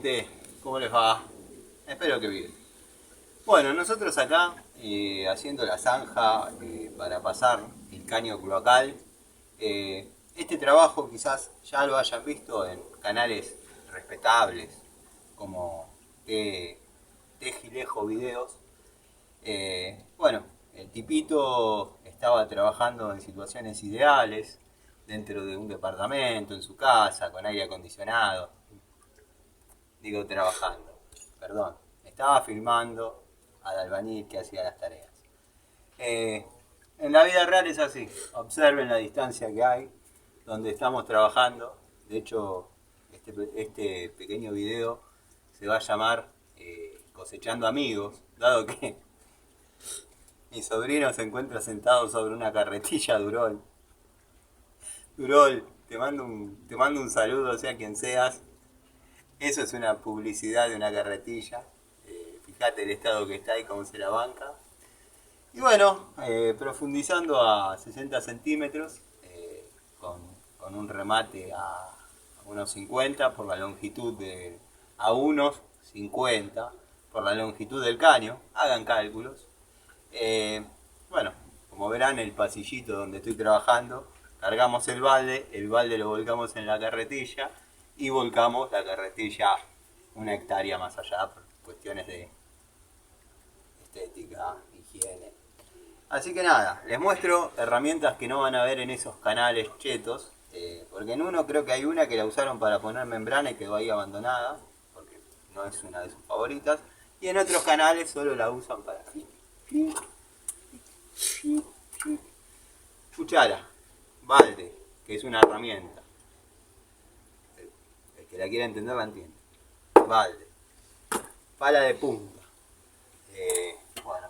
gente? ¿Cómo les va? Espero que bien. Bueno, nosotros acá haciendo la zanja para pasar el caño cloacal. Este trabajo quizás ya lo hayan visto en canales respetables como Tejilejo Videos. Bueno, el tipito estaba trabajando en situaciones ideales, dentro de un departamento, en su casa, con aire acondicionado. Digo trabajando, perdón. Estaba filmando al albañil que hacía las tareas. Eh, en la vida real es así. Observen la distancia que hay, donde estamos trabajando. De hecho, este pequeño video se va a llamar Cosechando Amigos, dado que mi sobrino se encuentra sentado sobre una carretilla Durol. Durol, te mando un saludo, sea quien seas. Eso es una publicidad de una carretilla. Fíjate el estado que está y cómo se la banca. Y bueno, profundizando a 60 centímetros, con un remate a unos 50 por la longitud de... a unos 50 por la longitud del caño. Hagan cálculos. Bueno, como verán, el pasillito donde estoy trabajando, cargamos el balde lo volcamos en la carretilla y volcamos la carretilla una hectárea más allá por cuestiones de estética, higiene. Así que nada, les muestro herramientas que no van a ver en esos canales chetos, porque en uno creo que hay una que la usaron para poner membrana y quedó ahí abandonada, porque no es una de sus favoritas, y en otros canales solo la usan para cuchara, balde, que es una herramienta. El que la quiera entender la entiende. Balde, pala de punta. Bueno.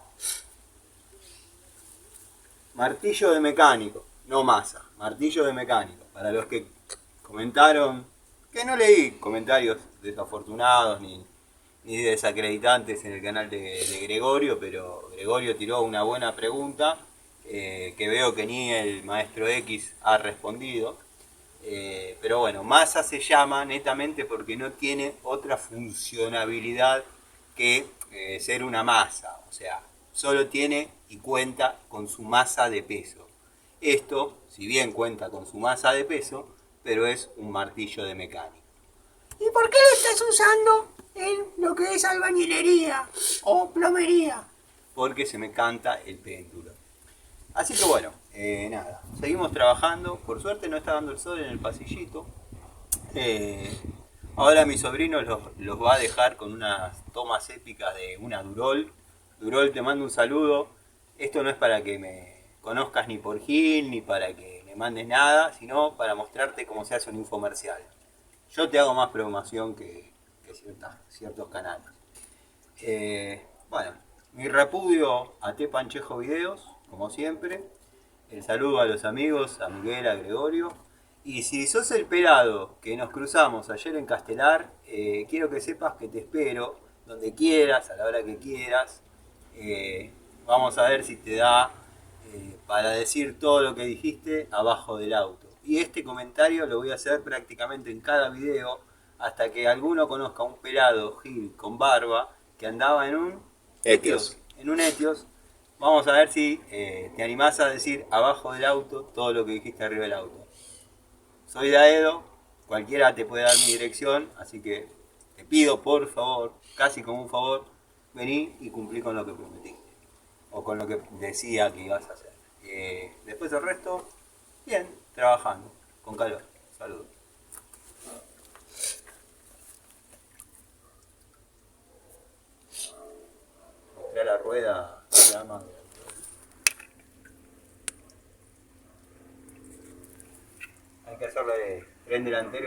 Martillo de mecánico, no masa, martillo de mecánico. Para los que comentaron, que no leí comentarios desafortunados ni desacreditantes en el canal de Gregorio, pero Gregorio tiró una buena pregunta que veo que ni el maestro X ha respondido. Pero bueno, masa se llama netamente porque no tiene otra funcionabilidad que ser una masa. O sea, solo tiene y cuenta con su masa de peso. Esto, si bien cuenta con su masa de peso, pero es un martillo de mecánico. ¿Y por qué lo estás usando en lo que es albañilería o plomería? Porque se me canta el péndulo. Así que bueno, nada, seguimos trabajando. Por suerte no está dando el sol en el pasillito. Ahora mi sobrino los va a dejar con unas tomas épicas de una Durol. Durol, te mando un saludo. Esto no es para que me conozcas ni por Gil, ni para que me mandes nada, sino para mostrarte cómo se hace un infomercial. Yo te hago más promoción que ciertos canales. Bueno, mi repudio a T. Panchejo Videos, como siempre. El saludo a los amigos, a Miguel, a Gregorio. Y si sos el pelado que nos cruzamos ayer en Castelar, quiero que sepas que te espero donde quieras, a la hora que quieras. Vamos a ver si te da para decir todo lo que dijiste abajo del auto. Y este comentario lo voy a hacer prácticamente en cada video hasta que alguno conozca un pelado Gil con barba que andaba en un Etios. En un Etios. Vamos a ver si te animás a decir abajo del auto todo lo que dijiste arriba del auto. Soy de Aedo, cualquiera te puede dar mi dirección, así que te pido por favor, casi como un favor, vení y cumplí con lo que prometiste. O con lo que decía que ibas a hacer. Después el resto, bien, trabajando, con calor. Saludos. Mostré la rueda, nada más. Hay que hacerle tren delantero.